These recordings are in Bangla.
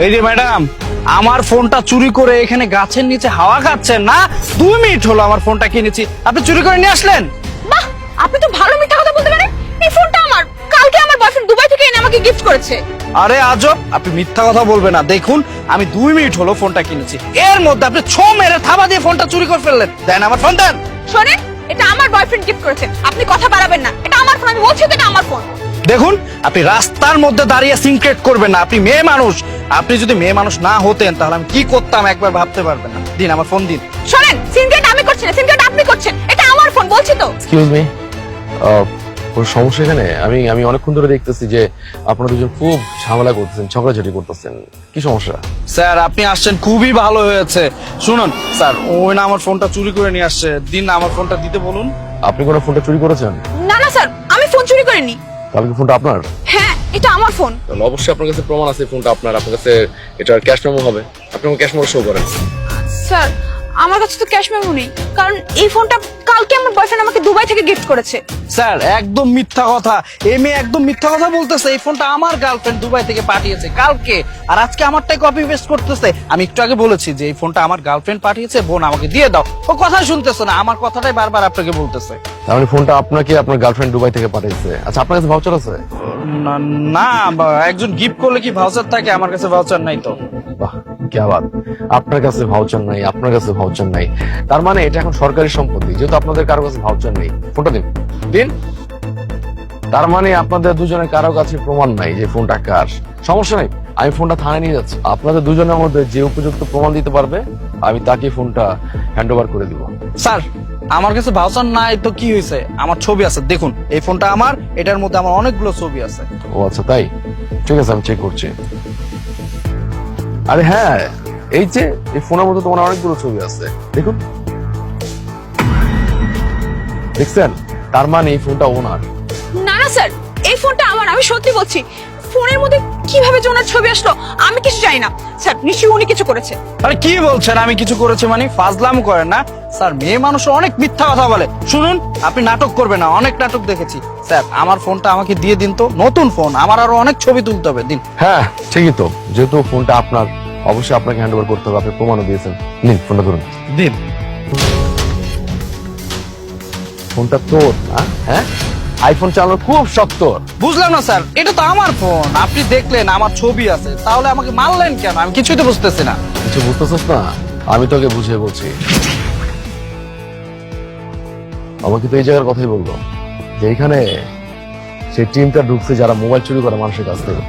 এই যে ম্যাডাম, আমার ফোনটা চুরি করে এখানে গাছের নিচে হাওয়া খাচ্ছেন না? 2 মিনিট হলো আমার ফোনটা কিনেছি, আপনি চুরি করে নিয়ে আসলেন? বাহ, আপনি তো ভালো মিথ্যা কথা বলতে পারেন। এই ফোনটা আমার, কালকে আমার বয়ফ্রেন্ড দুবাই থেকে এনে আমাকে গিফট করেছে। আরে আজব, আপনি মিথ্যা কথা বলবেন না। দেখুন, আমি 2 মিনিট হলো ফোনটা কিনেছি, এর মধ্যে আপনি ছো মেরে থাবা দিয়ে ফোনটা চুরি করে ফেললেন। দেন আমার ফোন দেন। শোনেন, এটা আমার বয়ফ্রেন্ড গিফট করেছে, আপনি কথা বাড়াবেন না। এটা আমার ফোন, আমি বলছি তো এটা আমার ফোন। দেখুন, আপনি রাস্তার মধ্যে দাঁড়িয়ে সিনক্রেট করবেন না। আপনি মেয়ে মানুষ, আপনি যদি মেয়ে মানুষ না হতেন তাহলে আমি কি করতাম একবার ভাবতে পারবেন না। দিন আমার ফোন দিন। শোনেন, সিনক্রেট আমি করছি না, সিনক্রেট আপনি করছেন। এটা আমার ফোন, বলছি তো। এক্সকিউজ মি, কোনো সমস্যা এখানে? আমি অনেকক্ষণ ধরে দেখতেছি যে আপনারা দুজন খুব ঝামেলা করতেছেন, ঝগড়াঝাটি করতেছেন। কি সমস্যা? স্যার, আপনি আসছেন খুবই ভালো হয়েছে। শুনুন স্যার, ওই না আমার ফোনটা চুরি করে নিয়ে আসছে। দিন না আমার ফোনটা দিতে বলুন। আপনি কোনো ফোনটা চুরি করেছেন? না না স্যার, আমি ফোন চুরি করিনি। তাহলে কি ফোনটা আপনার? হ্যাঁ, এটা আমার ফোন। তাহলে অবশ্যই আপনার কাছে প্রমাণ আছে ফোনটা আপনার কাছে এটার ক্যাশ মেমো হবে। আপনি আমার ক্যাশ মেমো শো করেন। স্যার, আমার কাছে তো ক্যাশ মেমো নেই, কারণ এই ফোনটা কালকে আমার বয়ফ্রেন্ড আমাকে দুবাই থেকে গিফট করেছে। স্যার, একদম মিথ্যা কথা। এই মেয়ে একদম মিথ্যা কথা বলতেছে। এই ফোনটা আমার গার্লফ্রেন্ড দুবাই থেকে পাঠিয়েছে কালকে, আর আজকে আমারটাই কপি পেস্ট করতেছে। আমি একটু আগে বলেছি যে এই ফোনটা আমার গার্লফ্রেন্ড পাঠিয়েছে, বোন আমাকে দিয়ে দাও। ও কথা শুনতেছে না, আমার কথাটাই বারবার আপনাকে বলতেছে। তার মানে ফোনটা আপনাকে আপনার গার্লফ্রেন্ড দুবাই থেকে পাঠিয়েছে। আচ্ছা, আপনার কাছে ভাউচার আছে? না, একজন গিফট করলে কি ভাউচার থাকে? আমার কাছে ভাউচার নাই তো। বাহ, কি আবাদ! আপনার কাছে ভাউচার নাই, আপনার কাছে ভাউচার নাই, তার মানে এটা এখন সরকারি সম্পত্তি। যেহেতু আপনাদের কারো কাছে ভাউচার নেই, ফোনটা দিন। দিন। তার মানে আপনাদের দুজনের কারো কাছে প্রমাণ নাই যে ফোনটা কার। সমস্যা নেই, আমি ফোনটা থানায় নিয়ে যাচ্ছি। আপনাদের দুজনের মধ্যে যে উপযুক্ত প্রমাণ দিতে পারবে আমি তাকে ফোনটা হ্যান্ড ওভার করে দিব। স্যার, আমার কাছে ভাউচার নাই তো কি হয়েছে? আমার ছবি আছে, দেখুন এই ফোনটা আমার, এটার মধ্যে আমার অনেকগুলো ছবি আছে। ও আচ্ছা, তাই? ঠিক আছে, আমি চেক করছি। আরে হ্যাঁ, এই যে এই ফোনের মধ্যে তোমার অনেকগুলো ছবি আছে, দেখুন। দেখছেন? তার মানে এই ফোনটা ওনার। না না স্যার, এই ফোনটা আমার, আমি সত্যি বলছি। ফোনের মধ্যে কিভাবে যে ওনার ছবি আসলো আমি কিছু জানি না। স্যার, নিশ্চয়ই উনি কিছু করেছে। আরে কি বলছেন আমি কিছু করেছি? মানে ফাজলাম করেন না স্যার, মেয়ে মানুষ অনেক মিথ্যা কথা বলে। শুনুন, আপনি নাটক করবেন না, অনেক নাটক দেখেছি। স্যার, আমার ফোনটা আমাকে দিয়ে দিন তো, নতুন ফোন, আমার আরো অনেক ছবি তুলতে হবে। দিন। হ্যাঁ ঠিকই তো, যেহেতু ফোনটা আপনার অবশ্যই আপনাকে হ্যান্ড ওভার করতে হবে। আপনি প্রমাণও দিয়েছেন। নিন ফোনটা ধরুন। দিন। ফোনটা তোর না? হ্যাঁ, আইফোন চালানো খুব শক্ত। বুঝলাম না স্যার, এটা তো আমার ফোন, আপনি দেখলেন আমার ছবি আছে, তাহলে আমাকে মারলেন কেন? আমি কিছুই তো বুঝতেছি না। কিছু বুঝতেছিস না? আমি তোকে বুঝিয়ে বলছি। আমাকে তো এই জায়গার কথাই বললো যে এখানে সেই টিমটা ঢুকছে যারা মোবাইল চুরি করে মানুষের কাছ থেকে।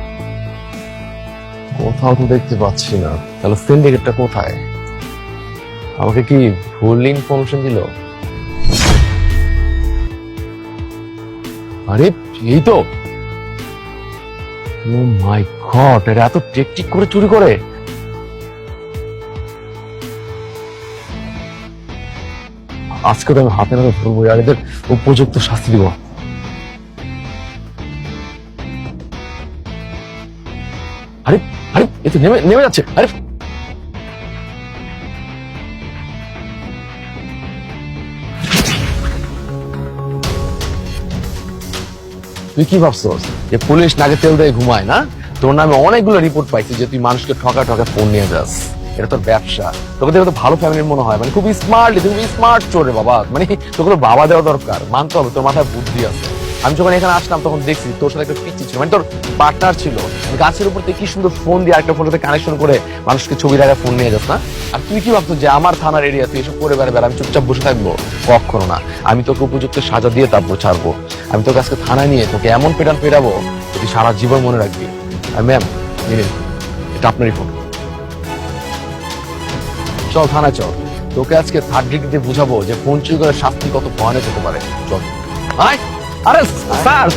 কোথাও তো দেখতে পাচ্ছি না, তাহলে সিন্ডিকেটটা কোথায়? আমাকে কি ভুল ইনফরমেশন দিল? আরে এই তো, ও মাই গড, এরা এত টেকটিক করে চুরি করে। আজকে তো আমি হাতে নাতে ধরবো, আর এদের উপযুক্ত শাস্তি দিব। আরে আরে, এ তো নেমে নেমে যাচ্ছে। আরে তুই কি ভাবছস যে পুলিশ নাকে তেল দিয়ে ঘুমায় না? তোর নামে অনেকগুলো রিপোর্ট পাইছি যে তুই মানুষকে ঠকা ঠকা ফোন নিয়ে যাস। এটা তোর ব্যবসা। তোকে দেখে তো ভালো ফ্যামিলির মনে হয়, মানে খুবই স্মার্টলি, তুমি স্মার্ট চোরে বাবা। মানে তোকে তো বাবা দেওয়া দরকার, মানতে হবে তোর মাথায় বুদ্ধি আছে। আমি যখন এখানে আসলাম তখন দেখছি তোর সাথে একটা পিচ্ছি ছিল, মানে তোর পার্টনার ছিল। গাছের উপর থেকে কি সুন্দর ফোন দিয়ে আরেকটা ফোনের সাথে কানেকশন করে মানুষকে ছবি দেখা ফোন নিয়ে যাস না? আর তুই কি ভাবছো যে আমার থানার এরিয়া তুই এসব করে বেড়াবে, আমি চুপচাপ বসে থাকবো? কখনো না, আমি তোকে উপযুক্ত সাজা দিয়ে তারপর ছাড়বো। আমি তোকে আজকে থানায় নিয়ে তোকে এমন পেটান পেটাবো তুই সারা জীবন মনে রাখবি। আর ম্যাম, নিন, এটা আপনারই ফোন। চল থানায় চল, তোকে আজকে থার্ড ডিগ্রিতে বুঝাবো যে ফোন চুরি করে শাস্তি কত ভয়ানক হতে পারে। চল। আরে স্যার,